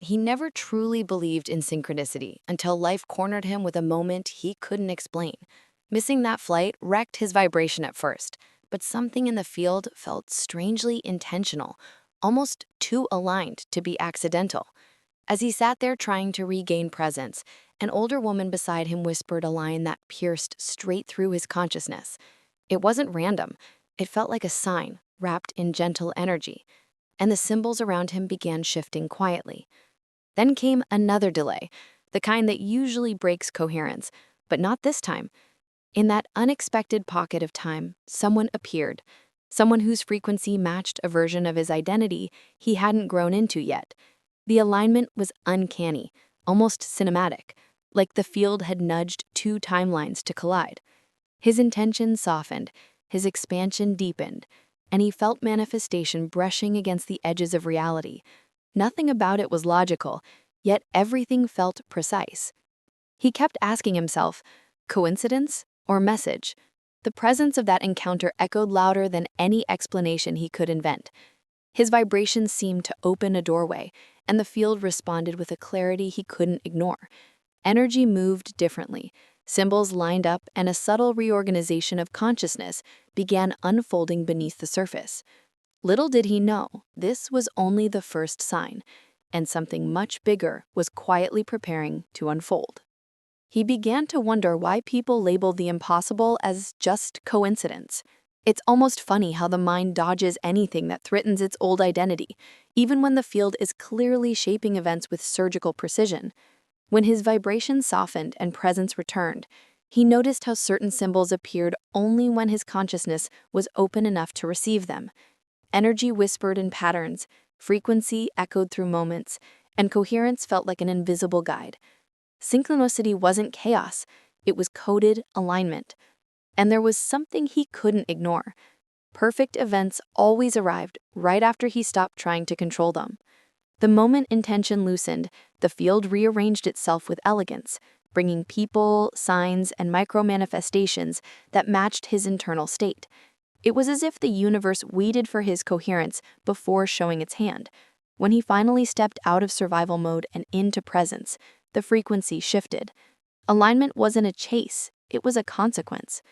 He never truly believed in synchronicity until life cornered him with a moment he couldn't explain. Missing that flight wrecked his vibration at first, but something in the field felt strangely intentional, almost too aligned to be accidental. As he sat there trying to regain presence, an older woman beside him whispered a line that pierced straight through his consciousness. It wasn't random. It felt like a sign, wrapped in gentle energy, and the symbols around him began shifting quietly. Then came another delay, the kind that usually breaks coherence, but not this time. In that unexpected pocket of time, someone appeared, someone whose frequency matched a version of his identity he hadn't grown into yet. The alignment was uncanny, almost cinematic, like the field had nudged two timelines to collide. His intention softened, his expansion deepened, and he felt manifestation brushing against the edges of reality. Nothing about it was logical, yet everything felt precise. He kept asking himself, coincidence or message? The presence of that encounter echoed louder than any explanation he could invent. His vibrations seemed to open a doorway, and the field responded with a clarity he couldn't ignore. Energy moved differently. Symbols lined up, and a subtle reorganization of consciousness began unfolding beneath the surface. Little did he know, this was only the first sign, and something much bigger was quietly preparing to unfold. He began to wonder why people labeled the impossible as just coincidence. It's almost funny how the mind dodges anything that threatens its old identity, even when the field is clearly shaping events with surgical precision. When his vibration softened and presence returned, he noticed how certain symbols appeared only when his consciousness was open enough to receive them. Energy whispered in patterns, frequency echoed through moments, and coherence felt like an invisible guide. Synchronicity wasn't chaos, it was coded alignment. And there was something he couldn't ignore. Perfect events always arrived right after he stopped trying to control them. The moment intention loosened, the field rearranged itself with elegance, bringing people, signs, and micro-manifestations that matched his internal state. It was as if the universe waited for his coherence before showing its hand. When he finally stepped out of survival mode and into presence, the frequency shifted. Alignment wasn't a chase, it was a consequence.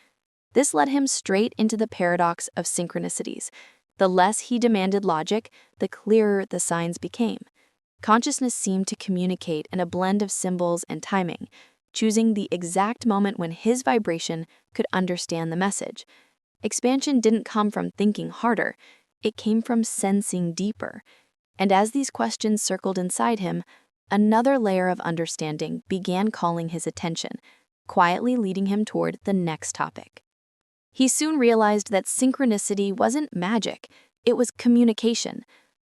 This led him straight into the paradox of synchronicities. The less he demanded logic, the clearer the signs became. Consciousness seemed to communicate in a blend of symbols and timing, choosing the exact moment when his vibration could understand the message. Expansion didn't come from thinking harder, it came from sensing deeper. And as these questions circled inside him, another layer of understanding began calling his attention, quietly leading him toward the next topic. He soon realized that synchronicity wasn't magic, it was communication.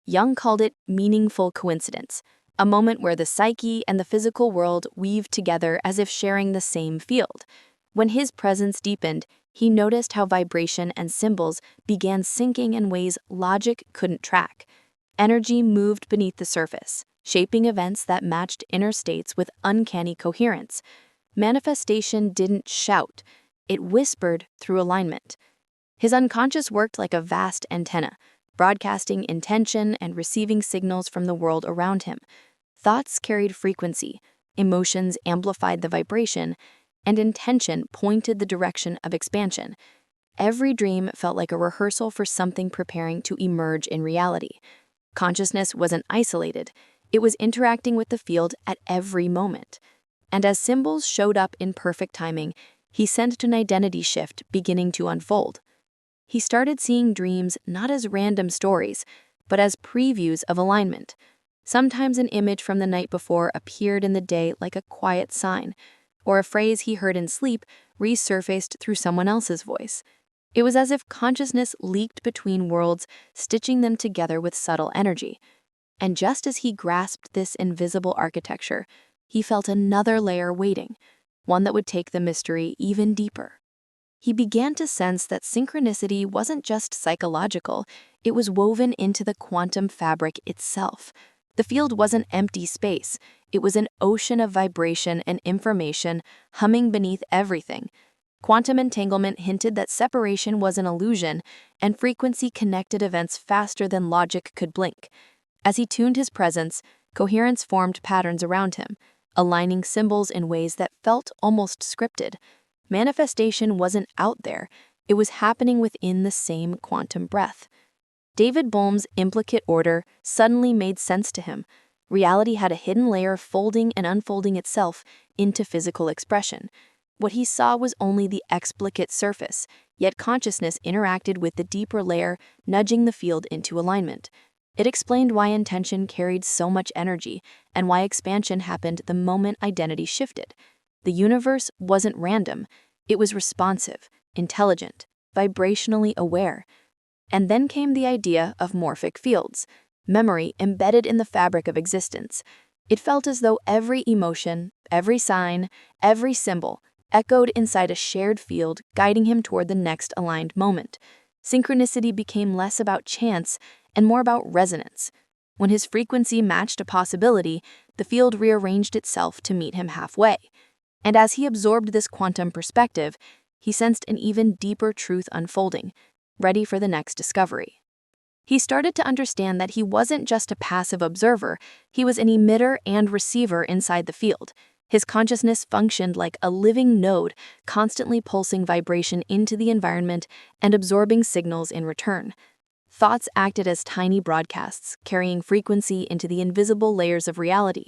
Jung called it meaningful coincidence, a moment where the psyche and the physical world weaved together as if sharing the same field. When his presence deepened, he noticed how vibration and symbols began syncing in ways logic couldn't track. Energy moved beneath the surface, shaping events that matched inner states with uncanny coherence. Manifestation didn't shout, it whispered through alignment. His unconscious worked like a vast antenna, broadcasting intention and receiving signals from the world around him. Thoughts carried frequency, emotions amplified the vibration, and intention pointed the direction of expansion. Every dream felt like a rehearsal for something preparing to emerge in reality. Consciousness wasn't isolated, it was interacting with the field at every moment. And as symbols showed up in perfect timing, he sensed an identity shift beginning to unfold. He started seeing dreams not as random stories, but as previews of alignment. Sometimes an image from the night before appeared in the day like a quiet sign, or a phrase he heard in sleep resurfaced through someone else's voice. It was as if consciousness leaked between worlds, stitching them together with subtle energy. And just as he grasped this invisible architecture, he felt another layer waiting, one that would take the mystery even deeper. He began to sense that synchronicity wasn't just psychological, it was woven into the quantum fabric itself. The field wasn't empty space, it was an ocean of vibration and information humming beneath everything. Quantum entanglement hinted that separation was an illusion, and frequency connected events faster than logic could blink. As he tuned his presence, coherence formed patterns around him, aligning symbols in ways that felt almost scripted. Manifestation wasn't out there, it was happening within the same quantum breath. David Boehm's implicate order suddenly made sense to him. Reality had a hidden layer folding and unfolding itself into physical expression. What he saw was only the explicit surface, yet consciousness interacted with the deeper layer, nudging the field into alignment. It explained why intention carried so much energy and why expansion happened the moment identity shifted. The universe wasn't random, it was responsive, intelligent, vibrationally aware. And then came the idea of morphic fields, memory embedded in the fabric of existence. It felt as though every emotion, every sign, every symbol echoed inside a shared field, guiding him toward the next aligned moment. Synchronicity became less about chance and more about resonance. When his frequency matched a possibility, the field rearranged itself to meet him halfway. And as he absorbed this quantum perspective, he sensed an even deeper truth unfolding, ready for the next discovery. He started to understand that he wasn't just a passive observer, he was an emitter and receiver inside the field. His consciousness functioned like a living node, constantly pulsing vibration into the environment and absorbing signals in return. Thoughts acted as tiny broadcasts, carrying frequency into the invisible layers of reality.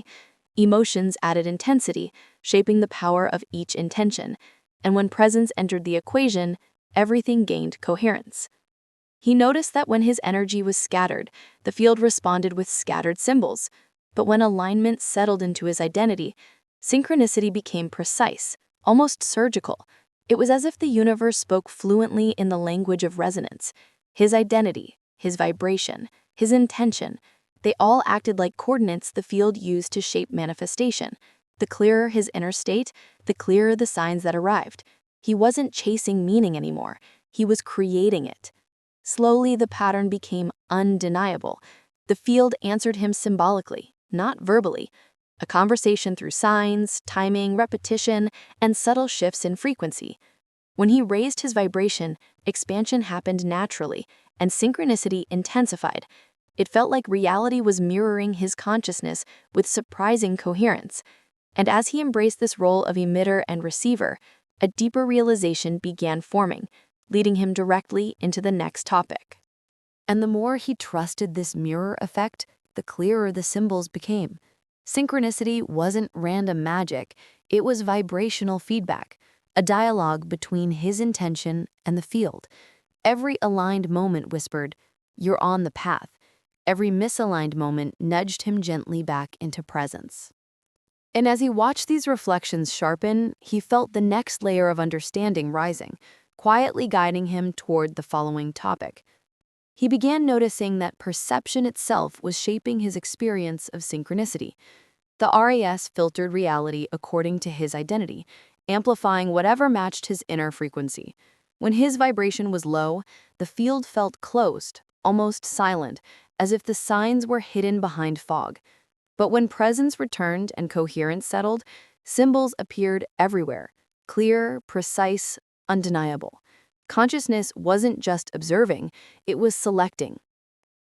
Emotions added intensity, shaping the power of each intention. And when presence entered the equation, everything gained coherence. He noticed that when his energy was scattered, the field responded with scattered symbols. But when alignment settled into his identity, synchronicity became precise, almost surgical. It was as if the universe spoke fluently in the language of resonance. His identity, his vibration, his intention, they all acted like coordinates the field used to shape manifestation. The clearer his inner state, the clearer the signs that arrived. He wasn't chasing meaning anymore, he was creating it. Slowly, the pattern became undeniable. The field answered him symbolically, not verbally. A conversation through signs, timing, repetition, and subtle shifts in frequency. When he raised his vibration, expansion happened naturally, and synchronicity intensified. It felt like reality was mirroring his consciousness with surprising coherence. And as he embraced this role of emitter and receiver, a deeper realization began forming, leading him directly into the next topic. And the more he trusted this mirror effect, the clearer the symbols became. Synchronicity wasn't random magic, it was vibrational feedback, a dialogue between his intention and the field. Every aligned moment whispered, "You're on the path." Every misaligned moment nudged him gently back into presence. And as he watched these reflections sharpen, he felt the next layer of understanding rising, quietly guiding him toward the following topic. He began noticing that perception itself was shaping his experience of synchronicity. The RAS filtered reality according to his identity, amplifying whatever matched his inner frequency. When his vibration was low, the field felt closed, almost silent, as if the signs were hidden behind fog. But when presence returned and coherence settled, symbols appeared everywhere, clear, precise, undeniable. Consciousness wasn't just observing, it was selecting.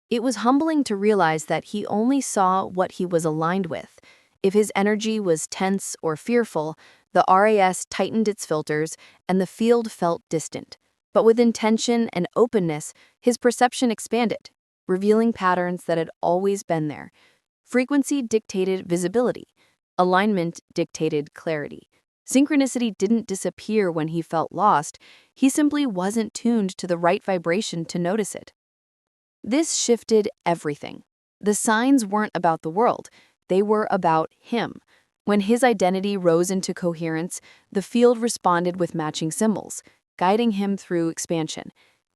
It was humbling to realize that he only saw what he was aligned with. If his energy was tense or fearful, the RAS tightened its filters and the field felt distant. But with intention and openness, his perception expanded, revealing patterns that had always been there. Frequency dictated visibility. Alignment dictated clarity. Synchronicity didn't disappear when he felt lost, he simply wasn't tuned to the right vibration to notice it. This shifted everything. The signs weren't about the world, they were about him. When his identity rose into coherence, the field responded with matching symbols, guiding him through expansion.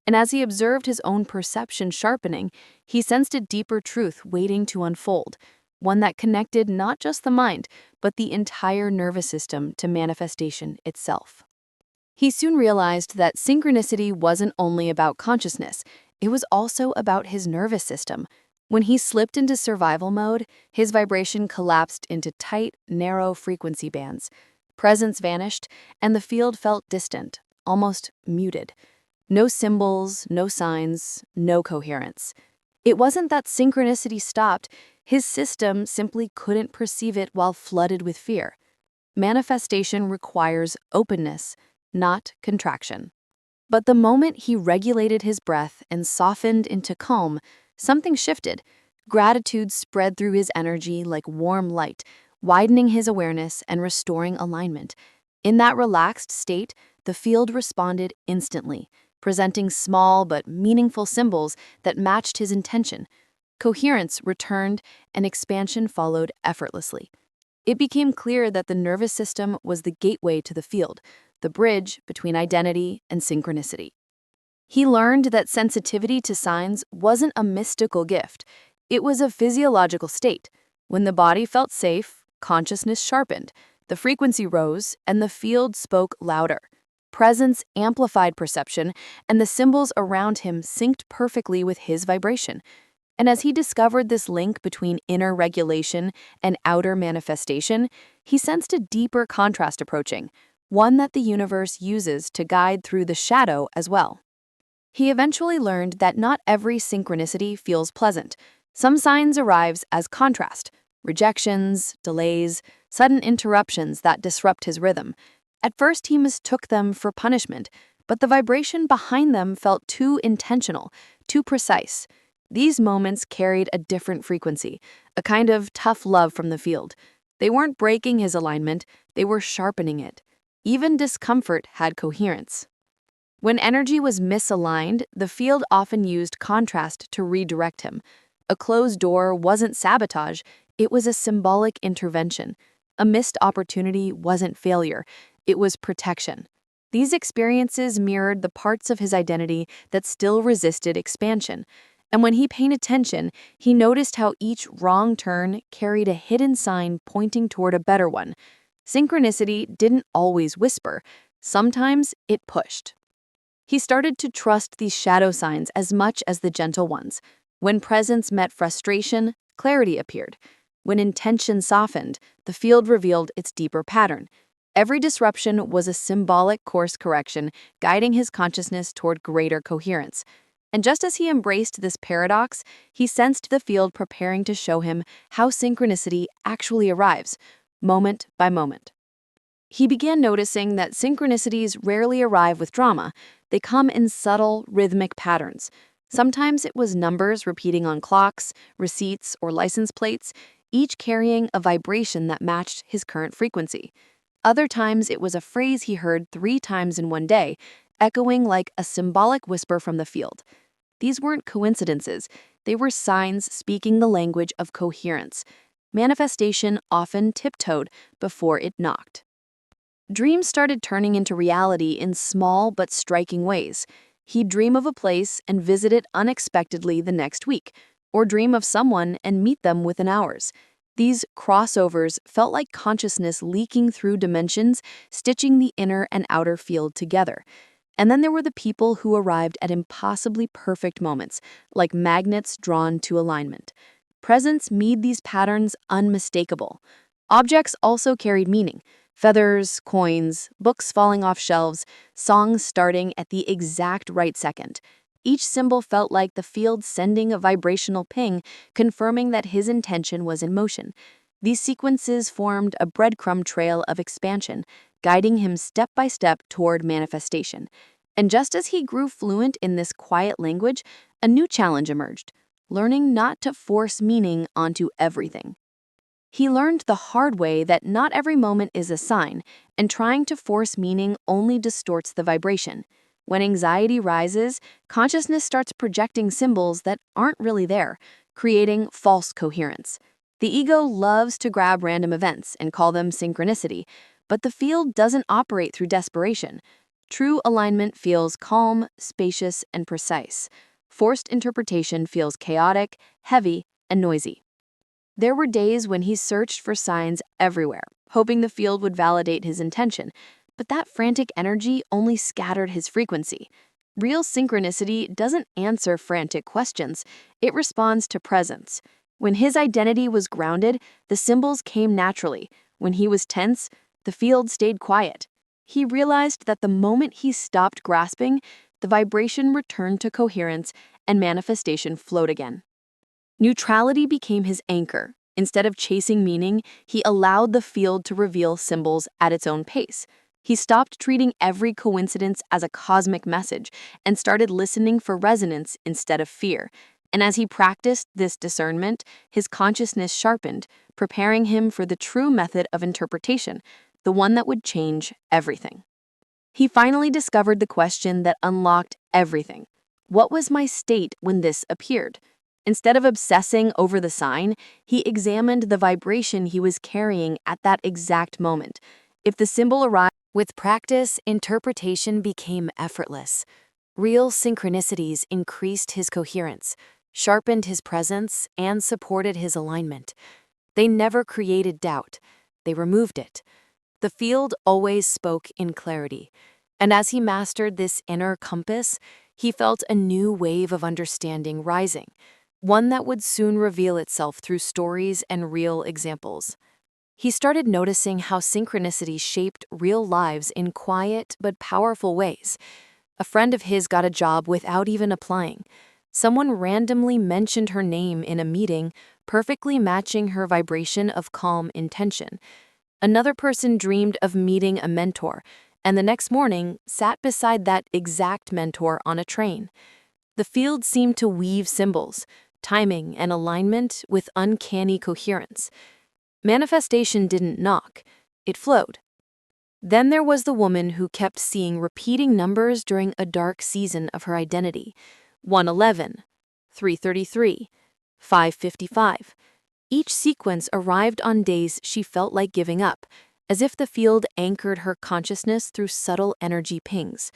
And as he observed his own perception sharpening, he sensed a deeper truth waiting to unfold, one that connected not just the mind, but the entire nervous system to manifestation itself. He soon realized that synchronicity wasn't only about consciousness, it was also about his nervous system. When he slipped into survival mode, his vibration collapsed into tight, narrow frequency bands. Presence vanished, and the field felt distant, almost muted. No symbols, no signs, no coherence. It wasn't that synchronicity stopped, his system simply couldn't perceive it while flooded with fear. Manifestation requires openness, not contraction. But the moment he regulated his breath and softened into calm, something shifted. Gratitude spread through his energy like warm light, widening his awareness and restoring alignment. In that relaxed state, the field responded instantly, presenting small but meaningful symbols that matched his intention. Coherence returned and expansion followed effortlessly. It became clear that the nervous system was the gateway to the field, the bridge between identity and synchronicity. He learned that sensitivity to signs wasn't a mystical gift, it was a physiological state. When the body felt safe, consciousness sharpened, the frequency rose, and the field spoke louder. Presence amplified perception, and the symbols around him synced perfectly with his vibration. And as he discovered this link between inner regulation and outer manifestation, he sensed a deeper contrast approaching, one that the universe uses to guide through the shadow as well. He eventually learned that not every synchronicity feels pleasant. Some signs arrives as contrast, rejections, delays, sudden interruptions that disrupt his rhythm. At first he mistook them for punishment, but the vibration behind them felt too intentional, too precise. These moments carried a different frequency, a kind of tough love from the field. They weren't breaking his alignment, they were sharpening it. Even discomfort had coherence. When energy was misaligned, the field often used contrast to redirect him. A closed door wasn't sabotage, it was a symbolic intervention. A missed opportunity wasn't failure, it was protection. These experiences mirrored the parts of his identity that still resisted expansion. And when he paid attention, he noticed how each wrong turn carried a hidden sign pointing toward a better one. Synchronicity didn't always whisper, sometimes it pushed. He started to trust these shadow signs as much as the gentle ones. When presence met frustration, clarity appeared. When intention softened, the field revealed its deeper pattern. Every disruption was a symbolic course correction, guiding his consciousness toward greater coherence. And just as he embraced this paradox, he sensed the field preparing to show him how synchronicity actually arrives, moment by moment. He began noticing that synchronicities rarely arrive with drama. They come in subtle, rhythmic patterns. Sometimes it was numbers repeating on clocks, receipts, or license plates, each carrying a vibration that matched his current frequency. Other times it was a phrase he heard 3 times in one day, echoing like a symbolic whisper from the field. These weren't coincidences, they were signs speaking the language of coherence. Manifestation often tiptoed before it knocked. Dreams started turning into reality in small but striking ways. He'd dream of a place and visit it unexpectedly the next week, or dream of someone and meet them within hours. These crossovers felt like consciousness leaking through dimensions, stitching the inner and outer field together. And then there were the people who arrived at impossibly perfect moments, like magnets drawn to alignment. Presence made these patterns unmistakable. Objects also carried meaning. Feathers, coins, books falling off shelves, songs starting at the exact right second. Each symbol felt like the field sending a vibrational ping, confirming that his intention was in motion. These sequences formed a breadcrumb trail of expansion, guiding him step by step toward manifestation. And just as he grew fluent in this quiet language, a new challenge emerged, learning not to force meaning onto everything. He learned the hard way that not every moment is a sign, and trying to force meaning only distorts the vibration. When anxiety rises, consciousness starts projecting symbols that aren't really there, creating false coherence. The ego loves to grab random events and call them synchronicity, but the field doesn't operate through desperation. True alignment feels calm, spacious, and precise. Forced interpretation feels chaotic, heavy, and noisy. There were days when he searched for signs everywhere, hoping the field would validate his intention, but that frantic energy only scattered his frequency. Real synchronicity doesn't answer frantic questions, it responds to presence. When his identity was grounded, the symbols came naturally. When he was tense, the field stayed quiet. He realized that the moment he stopped grasping, the vibration returned to coherence and manifestation flowed again. Neutrality became his anchor. Instead of chasing meaning, he allowed the field to reveal symbols at its own pace. He stopped treating every coincidence as a cosmic message and started listening for resonance instead of fear. And as he practiced this discernment, his consciousness sharpened, preparing him for the true method of interpretation, the one that would change everything. He finally discovered the question that unlocked everything. What was my state when this appeared? Instead of obsessing over the sign, he examined the vibration he was carrying at that exact moment. If the symbol arrived, With practice, interpretation became effortless. Real synchronicities increased his coherence, sharpened his presence, and supported his alignment. They never created doubt, they removed it. The field always spoke in clarity, and as he mastered this inner compass, he felt a new wave of understanding rising, one that would soon reveal itself through stories and real examples. He started noticing how synchronicity shaped real lives in quiet but powerful ways. A friend of his got a job without even applying. Someone randomly mentioned her name in a meeting, perfectly matching her vibration of calm intention. Another person dreamed of meeting a mentor, and the next morning sat beside that exact mentor on a train. The field seemed to weave symbols, timing, and alignment with uncanny coherence. Manifestation didn't knock, it flowed. Then there was the woman who kept seeing repeating numbers during a dark season of her identity. 111, 333, 555. Each sequence arrived on days she felt like giving up, as if the field anchored her consciousness through subtle energy pings.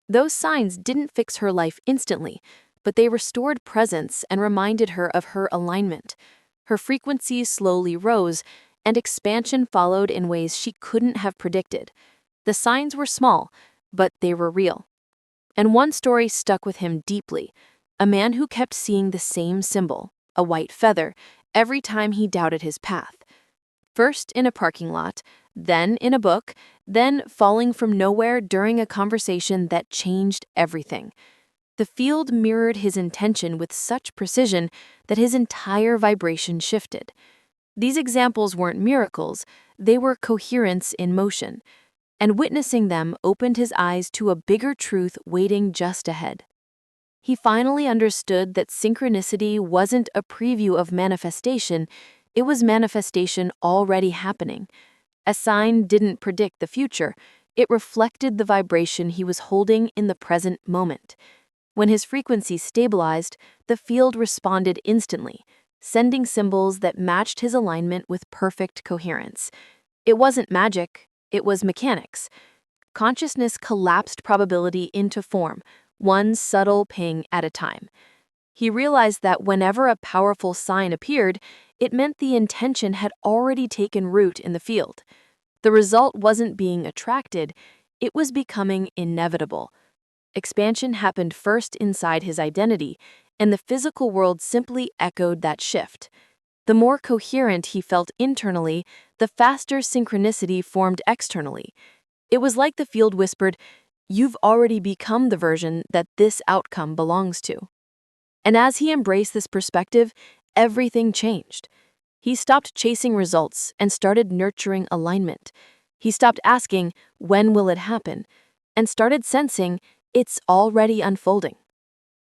Those signs didn't fix her life instantly, but they restored presence and reminded her of her alignment. Her frequencies slowly rose, and expansion followed in ways she couldn't have predicted. The signs were small, but they were real. And one story stuck with him deeply: a man who kept seeing the same symbol, a white feather, every time he doubted his path. First in a parking lot, then in a book, then falling from nowhere during a conversation that changed everything. The field mirrored his intention with such precision that his entire vibration shifted. These examples weren't miracles, they were coherence in motion, and witnessing them opened his eyes to a bigger truth waiting just ahead. He finally understood that synchronicity wasn't a preview of manifestation, it was manifestation already happening. A sign didn't predict the future, it reflected the vibration he was holding in the present moment. When his frequency stabilized, the field responded instantly, sending symbols that matched his alignment with perfect coherence. It wasn't magic, it was mechanics. Consciousness collapsed probability into form, one subtle ping at a time. He realized that whenever a powerful sign appeared, it meant the intention had already taken root in the field. The result wasn't being attracted, it was becoming inevitable. Expansion happened first inside his identity, and the physical world simply echoed that shift. The more coherent he felt internally, the faster synchronicity formed externally. It was like the field whispered, "You've already become the version that this outcome belongs to." And as he embraced this perspective, everything changed. He stopped chasing results and started nurturing alignment. He stopped asking, "When will it happen?" and started sensing, "It's already unfolding."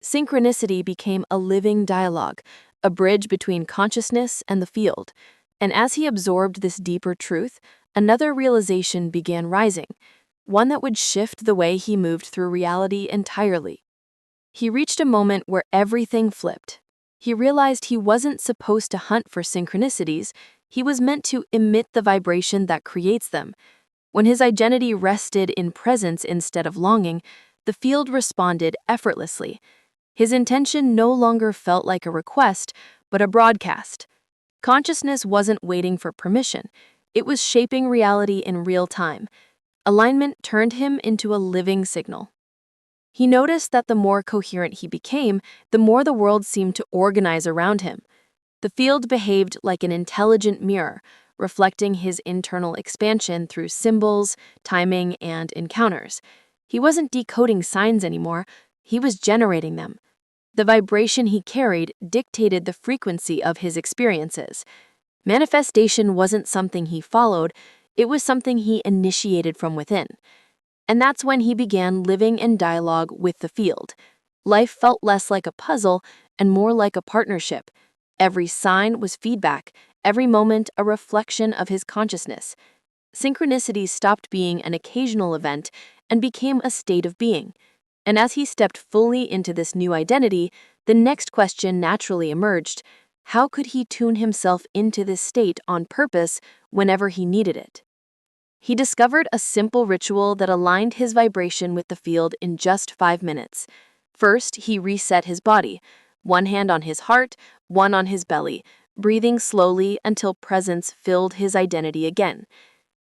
Synchronicity became a living dialogue, a bridge between consciousness and the field. And as he absorbed this deeper truth, another realization began rising, one that would shift the way he moved through reality entirely. He reached a moment where everything flipped. He realized he wasn't supposed to hunt for synchronicities, he was meant to emit the vibration that creates them. When his identity rested in presence instead of longing, the field responded effortlessly. His intention no longer felt like a request, but a broadcast. Consciousness wasn't waiting for permission, it was shaping reality in real time. Alignment turned him into a living signal. He noticed that the more coherent he became, the more the world seemed to organize around him. The field behaved like an intelligent mirror, reflecting his internal expansion through symbols, timing, and encounters. He wasn't decoding signs anymore, he was generating them. The vibration he carried dictated the frequency of his experiences. Manifestation wasn't something he followed, it was something he initiated from within. And that's when he began living in dialogue with the field. Life felt less like a puzzle and more like a partnership. Every sign was feedback, every moment a reflection of his consciousness. Synchronicities stopped being an occasional event and became a state of being. And as he stepped fully into this new identity, the next question naturally emerged. How could he tune himself into this state on purpose whenever he needed it? He discovered a simple ritual that aligned his vibration with the field in just 5 minutes. First, he reset his body, one hand on his heart, one on his belly, breathing slowly until presence filled his identity again.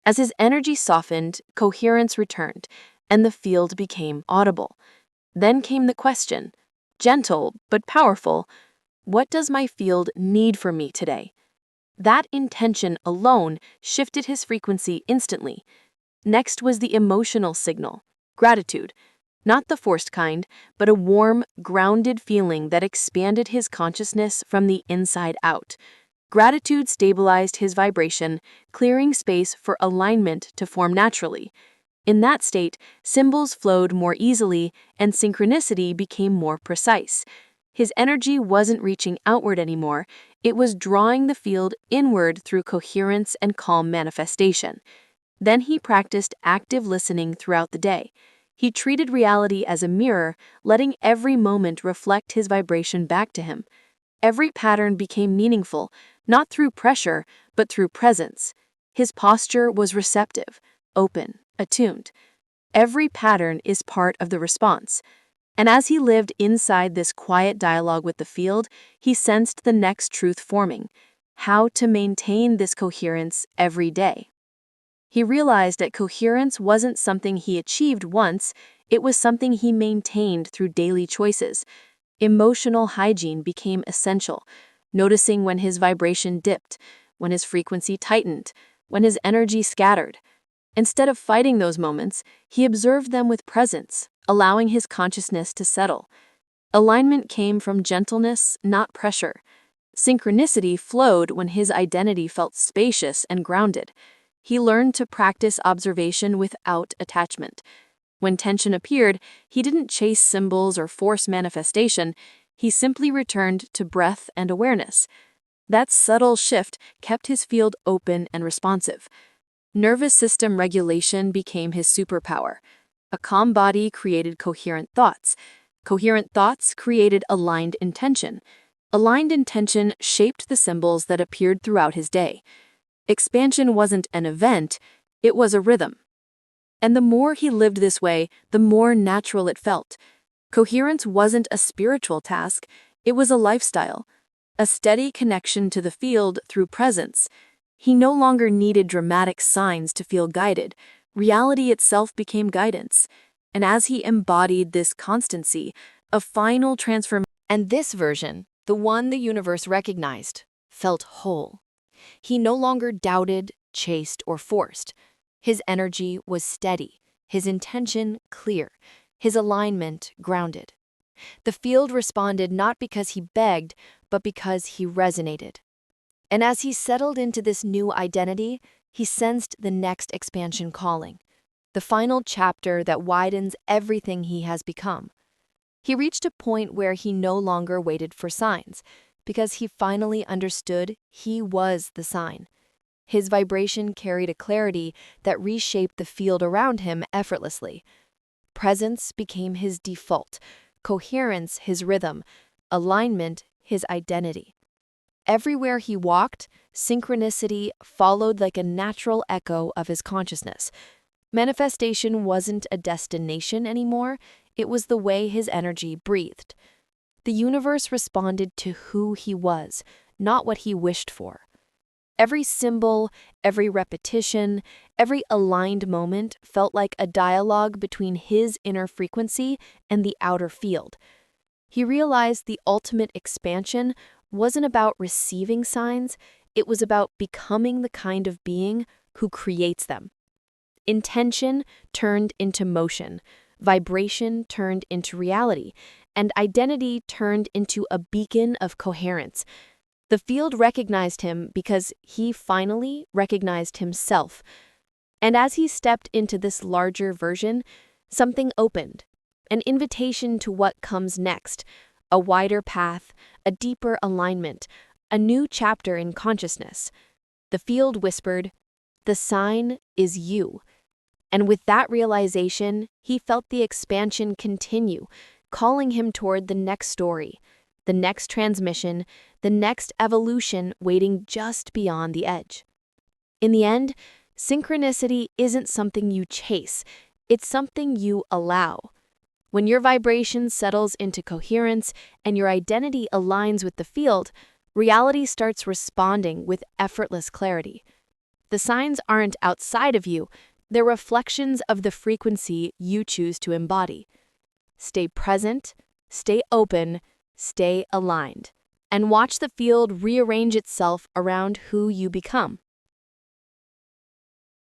As his energy softened, coherence returned, and the field became audible. Then came the question, gentle but powerful, what does my field need from me today? That intention alone shifted his frequency instantly. Next was the emotional signal, gratitude. Not the forced kind, but a warm, grounded feeling that expanded his consciousness from the inside out. Gratitude stabilized his vibration, clearing space for alignment to form naturally. In that state, symbols flowed more easily and synchronicity became more precise. His energy wasn't reaching outward anymore, it was drawing the field inward through coherence and calm manifestation. Then he practiced active listening throughout the day. He treated reality as a mirror, letting every moment reflect his vibration back to him. Every pattern became meaningful, not through pressure, but through presence. His posture was receptive, open, attuned. Every pattern is part of the response. And as he lived inside this quiet dialogue with the field, he sensed the next truth forming: how to maintain this coherence every day. He realized that coherence wasn't something he achieved once, it was something he maintained through daily choices. Emotional hygiene became essential, noticing when his vibration dipped, when his frequency tightened, when his energy scattered. Instead of fighting those moments, he observed them with presence, allowing his consciousness to settle. Alignment came from gentleness, not pressure. Synchronicity flowed when his identity felt spacious and grounded. He learned to practice observation without attachment. When tension appeared, he didn't chase symbols or force manifestation, he simply returned to breath and awareness. That subtle shift kept his field open and responsive. Nervous system regulation became his superpower. A calm body created coherent thoughts. Coherent thoughts created aligned intention. Aligned intention shaped the symbols that appeared throughout his day. Expansion wasn't an event, it was a rhythm. And the more he lived this way, the more natural it felt. Coherence wasn't a spiritual task, it was a lifestyle. A steady connection to the field through presence. He no longer needed dramatic signs to feel guided. Reality itself became guidance. And as he embodied this constancy, a final transformation. And this version, the one the universe recognized, felt whole. He no longer doubted, chased, or forced. His energy was steady, his intention clear, his alignment grounded. The field responded not because he begged, but because he resonated. And as he settled into this new identity, he sensed the next expansion calling, the final chapter that widens everything he has become. He reached a point where he no longer waited for signs, because he finally understood he was the sign. His vibration carried a clarity that reshaped the field around him effortlessly. Presence became his default, coherence his rhythm, alignment his identity. Everywhere he walked, synchronicity followed like a natural echo of his consciousness. Manifestation wasn't a destination anymore, it was the way his energy breathed. The universe responded to who he was, not what he wished for. Every symbol, every repetition, every aligned moment felt like a dialogue between his inner frequency and the outer field. He realized the ultimate expansion wasn't about receiving signs, it was about becoming the kind of being who creates them. Intention turned into motion, vibration turned into reality, and identity turned into a beacon of coherence. The field recognized him because he finally recognized himself. And as he stepped into this larger version, something opened, an invitation to what comes next, a wider path, a deeper alignment, a new chapter in consciousness. The field whispered, "The sign is you." And with that realization, he felt the expansion continue, calling him toward the next story, the next transmission, the next evolution waiting just beyond the edge. In the end, synchronicity isn't something you chase, it's something you allow. When your vibration settles into coherence and your identity aligns with the field, reality starts responding with effortless clarity. The signs aren't outside of you, they're reflections of the frequency you choose to embody. Stay present, stay open, stay aligned, and watch the field rearrange itself around who you become.